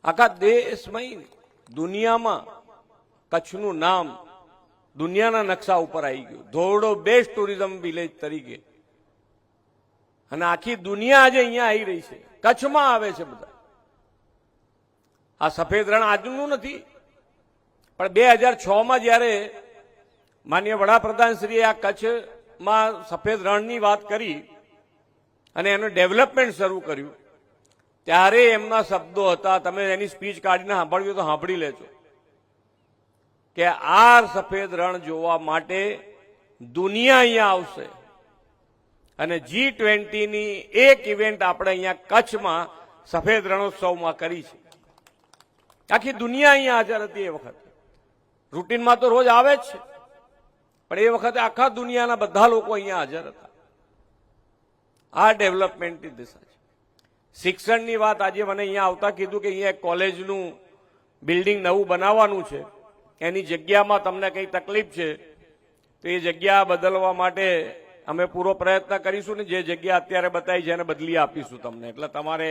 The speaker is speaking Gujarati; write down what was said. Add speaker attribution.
Speaker 1: આખા દેશમાં દુનિયામાં કચ્છનું નામ દુનિયાના નકશા ઉપર આવી ગયું, ધોરડો બેસ્ટ ટુરિઝમ વિલેજ તરીકે. અને આખી દુનિયા આજે અહીંયા આવી રહી છે, કચ્છમાં આવે છે બધા. આ સફેદ રણ આજનું નથી, પણ 2006માં જયારે માનનીય વડાપ્રધાનશ્રીએ આ કચ્છમાં સફેદ રણની વાત કરી અને એનું ડેવલપમેન્ટ શરૂ કર્યું, ત્યારે એમના શબ્દો હતા, તમે એની સ્પીચ કાઢીને સાંભળ્યું તો સાંભળી લેજો, કે આ સફેદ રણ જોવા માટે દુનિયા અહીંયા આવશે. અને G20ની એક ઇવેન્ટ આપણે અહીંયા કચ્છમાં સફેદ રણોત્સવમાં કરી છે. આખી દુનિયા અહીંયા હાજર હતી એ વખતે. રૂટીનમાં તો રોજ આવે જ છે, પણ એ વખતે આખા દુનિયાના બધા લોકો અહીંયા હાજર હતા. આ ડેવલપમેન્ટની દિશા છે. શિક્ષણની વાત આજે મને અહીંયા આવતા કીધું કે અહીંયા એક કોલેજનું બિલ્ડિંગ નવું બનાવવાનું છે, એની જગ્યામાં તમને કંઈ તકલીફ છે તો એ જગ્યા બદલવા માટે અમે પૂરો પ્રયત્ન કરીશું ને જે જગ્યા અત્યારે બતાવી છે એને બદલી આપીશું તમને. એટલે તમારે